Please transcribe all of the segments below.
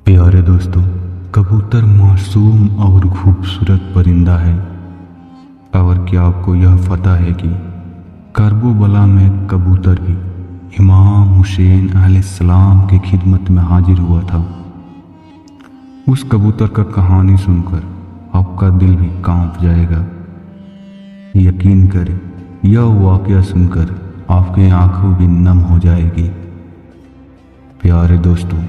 प्यारे दोस्तों, कबूतर मासूम और खूबसूरत परिंदा है। और क्या आपको यह पता है कि करबला में कबूतर भी इमाम हुसैन अलैहिस्सलाम की खिदमत में हाजिर हुआ था। उस कबूतर का कहानी सुनकर आपका दिल भी कांप जाएगा। यकीन करें, यह वाकया सुनकर आपकी आंखों भी नम हो जाएगी। प्यारे दोस्तों,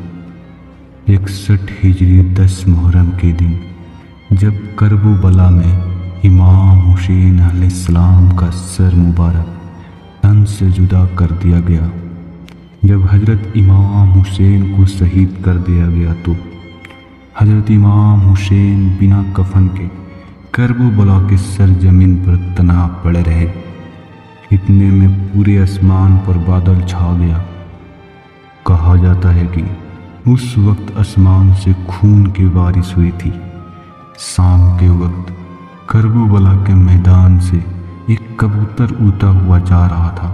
61 हिजरी 10 मुहर्रम के दिन जब करबला में इमाम हुसैन अलैहिस्सलाम का सर मुबारक तन से जुदा कर दिया गया, जब हजरत इमाम हुसैन को शहीद कर दिया गया, तो हजरत इमाम हुसैन बिना कफन के करबला के सर जमीन पर तना पड़े रहे। इतने में पूरे आसमान पर बादल छा गया। कहा जाता है कि उस वक्त आसमान से खून की बारिश हुई थी। शाम के वक्त करबला के मैदान से एक कबूतर उड़ता हुआ जा रहा था।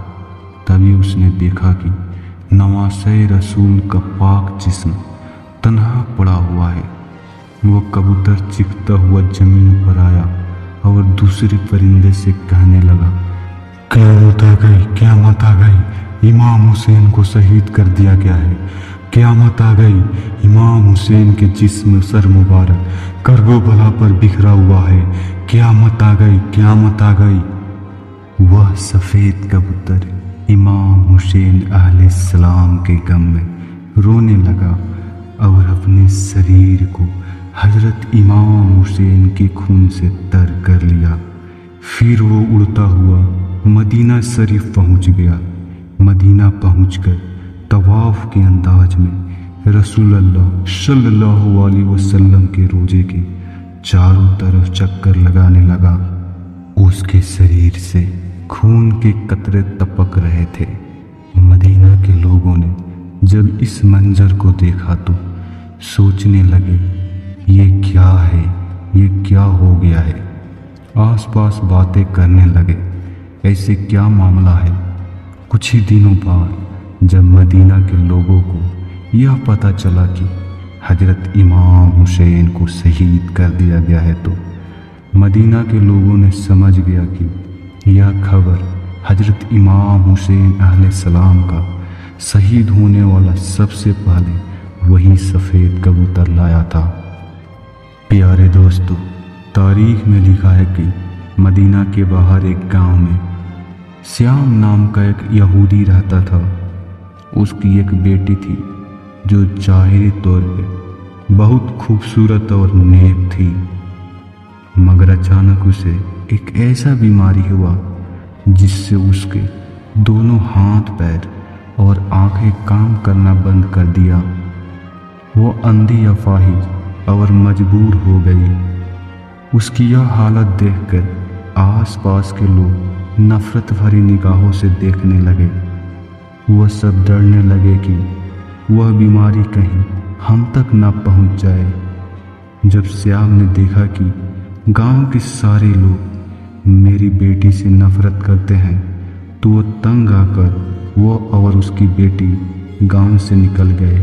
तभी उसने देखा कि नवासे रसूल का पाक जिस्म तन्हा पड़ा हुआ है। वो कबूतर चीखता हुआ जमीन पर आया और दूसरे परिंदे से कहने लगा, क़यामत आ गई, क़यामत आ गई, इमाम हुसैन को शहीद कर दिया गया है। क़यामत आ गई, इमाम हुसैन के जिस्म सर मुबारक करबला पर बिखरा हुआ है। क़यामत आ गई, क़यामत आ गई। वह सफ़ेद कबूतर इमाम हुसैन अलैहिस्सलाम के गम में रोने लगा और अपने शरीर को हजरत इमाम हुसैन के खून से तर कर लिया। फिर वो उड़ता हुआ मदीना शरीफ पहुंच गया। मदीना पहुंचकर तवाफ के अंदाज में रसूलुल्लाह सल्लल्लाहु अलैहि वसल्लम के रोजे के चारों तरफ चक्कर लगाने लगा। उसके शरीर से खून के कतरे टपक रहे थे। मदीना के लोगों ने जब इस मंजर को देखा तो सोचने लगे, ये क्या है, ये क्या हो गया है। आसपास बातें करने लगे, ऐसे क्या मामला है। कुछ ही दिनों बाद जब मदीना के लोगों को यह पता चला कि हजरत इमाम हुसैन को शहीद कर दिया गया है, तो मदीना के लोगों ने समझ गया कि यह खबर हजरत इमाम हुसैन अलैहिस्सलाम का शहीद होने वाला सबसे पहले वही सफ़ेद कबूतर लाया था। प्यारे दोस्तों, तारीख में लिखा है कि मदीना के बाहर एक गांव में श्याम नाम का एक यहूदी रहता था। उसकी एक बेटी थी जो ज़ाहिरी तौर पे बहुत खूबसूरत और नेक थी, मगर अचानक उसे एक ऐसा बीमारी हुआ जिससे उसके दोनों हाथ पैर और आंखें काम करना बंद कर दिया। वो अंधी अपाहिज और मजबूर हो गई। उसकी यह हालत देखकर आसपास के लोग नफरत भरी निगाहों से देखने लगे। वह सब डरने लगे कि वह बीमारी कहीं हम तक न पहुंच जाए। जब श्याम ने देखा कि गांव के सारे लोग मेरी बेटी से नफरत करते हैं, तो वो तंग आकर वो और उसकी बेटी गांव से निकल गए।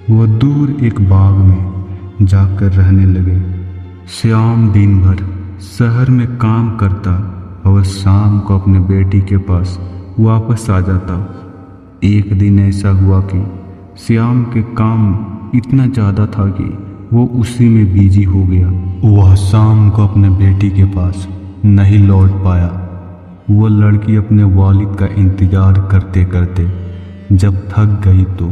वह दूर एक बाग में जाकर रहने लगे। श्याम दिन भर शहर में काम करता और शाम को अपने बेटी के पास वापस आ जाता। एक दिन ऐसा हुआ कि श्याम के काम इतना ज़्यादा था कि वो उसी में बिजी हो गया। वह शाम को अपने बेटी के पास नहीं लौट पाया। वह लड़की अपने वालिद का इंतज़ार करते करते जब थक गई तो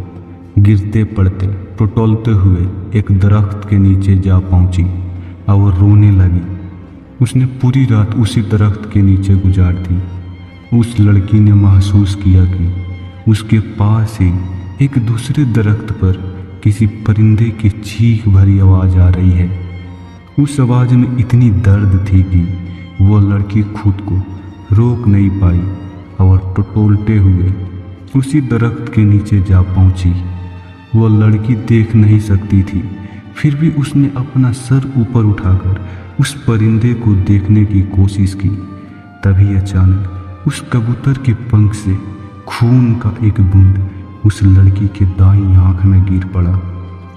गिरते पड़ते टटोलते हुए एक दरख्त के नीचे जा पहुंची और रोने लगी। उसने पूरी रात उसी दरख्त के नीचे गुजार दी। उस लड़की ने महसूस किया कि उसके पास ही एक दूसरे दरख्त पर किसी परिंदे की चीख भरी आवाज़ आ रही है। उस आवाज़ में इतनी दर्द थी कि वो लड़की खुद को रोक नहीं पाई और टटोलते हुए उसी दरख्त के नीचे जा पहुंची। वो लड़की देख नहीं सकती थी, फिर भी उसने अपना सर ऊपर उठाकर उस परिंदे को देखने की कोशिश की। तभी अचानक उस कबूतर के पंख से खून का एक बूंद उस लड़की के दाईं आंख में गिर पड़ा।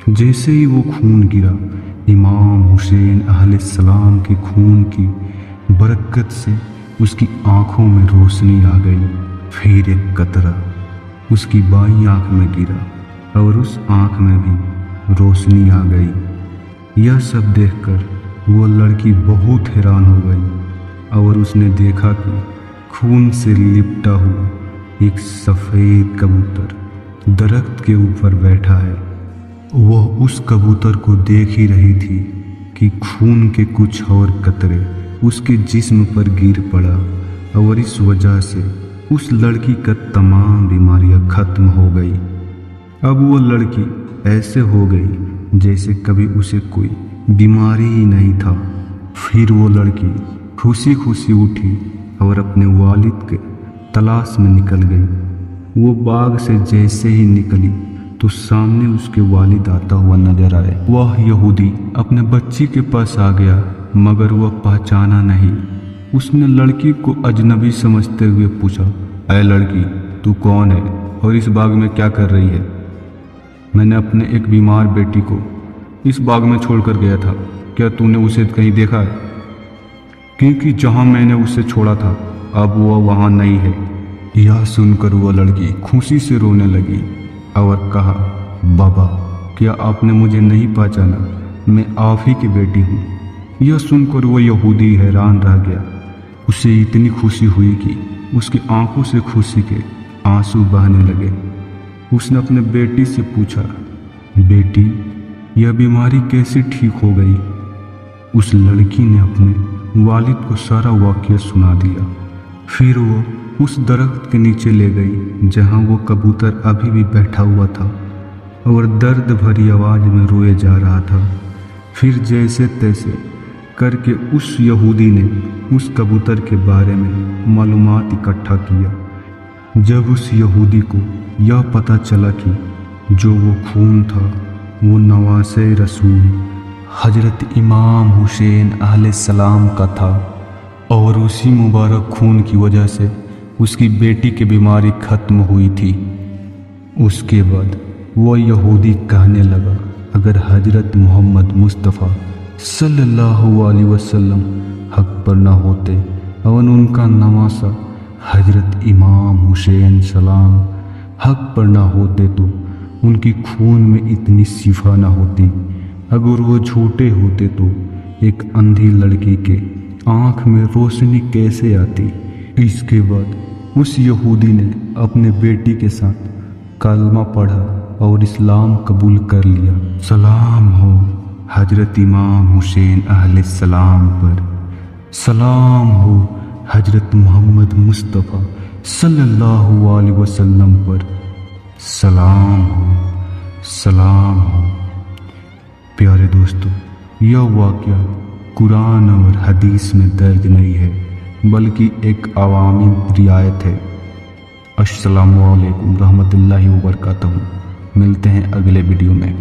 जैसे ही वो खून गिरा, इमाम हुसैन अलैहिस्सलाम के खून की बरकत से उसकी आंखों में रोशनी आ गई। फिर एक कतरा उसकी बाईं आंख में गिरा और उस आंख में भी रोशनी आ गई। यह सब देखकर वो लड़की बहुत हैरान हो गई और उसने देखा कि खून से लिपटा हुआ एक सफ़ेद कबूतर दरख्त के ऊपर बैठा है। वह उस कबूतर को देख ही रही थी कि खून के कुछ और कतरे उसके जिस्म पर गिर पड़ा और इस वजह से उस लड़की का तमाम बीमारियां खत्म हो गई। अब वो लड़की ऐसे हो गई जैसे कभी उसे कोई बीमारी ही नहीं था। फिर वो लड़की खुशी खुशी उठी और अपने वालिद के तलाश में निकल गई। वो बाग से जैसे ही निकली तो सामने उसके वालिद आता हुआ नजर आए। वह यहूदी अपने बच्ची के पास आ गया, मगर वह पहचाना नहीं। उसने लड़की को अजनबी समझते हुए पूछा, ऐ लड़की, तू कौन है और इस बाग में क्या कर रही है? मैंने अपने एक बीमार बेटी को इस बाग में छोड़कर गया था। क्या तूने उसे कहीं देखा है? क्योंकि जहां मैंने उसे छोड़ा था अब वह वहां नहीं है। यह सुनकर वह लड़की खुशी से रोने लगी और कहा, बाबा, क्या आपने मुझे नहीं पहचाना? मैं आप ही की बेटी हूँ। यह सुनकर वह यहूदी हैरान रह गया। उसे इतनी खुशी हुई कि उसकी आंखों से खुशी के आंसू बहने लगे। उसने अपने बेटी से पूछा, बेटी, यह बीमारी कैसे ठीक हो गई? उस लड़की ने अपने वालिद को सारा वाक़या सुना दिया। फिर वो उस दरख्त के नीचे ले गई जहां वो कबूतर अभी भी बैठा हुआ था और दर्द भरी आवाज़ में रोए जा रहा था। फिर जैसे तैसे करके उस यहूदी ने उस कबूतर के बारे में मालूमात इकट्ठा किया। जब उस यहूदी को यह पता चला कि जो वो खून था वो नवासे रसूल हजरत इमाम हुसैन अलैहिस्सलाम का था और उसी मुबारक खून की वजह से उसकी बेटी की बीमारी खत्म हुई थी। उसके बाद वह यहूदी कहने लगा, अगर हजरत मोहम्मद मुस्तफ़ा सल्लल्लाहु अलैहि वसल्लम हक पर न होते और उनका नवासा हजरत इमाम हुसैन सलाम हक पर न होते तो उनकी खून में इतनी शिफा न होती। अगर वो झूठे होते तो एक अंधी लड़की के आँख में रोशनी कैसे आती? इसके बाद उस यहूदी ने अपने बेटी के साथ कलमा पढ़ा और इस्लाम कबूल कर लिया। सलाम हो हजरत इमाम हुसैन अलैहिस्सलाम पर, सलाम हो हजरत मोहम्मद मुस्तफ़ा सल्लल्लाहु अलैहि वसल्लम पर, सलाम हो, सलाम हो। प्यारे दोस्तों, यह वाक़या कुरान और हदीस में दर्ज नहीं है बल्कि एक अवामी रियायत है। अस्सलामु अलैकुम रहमतुल्लाहि व बरकातहू। मिलते हैं अगले वीडियो में।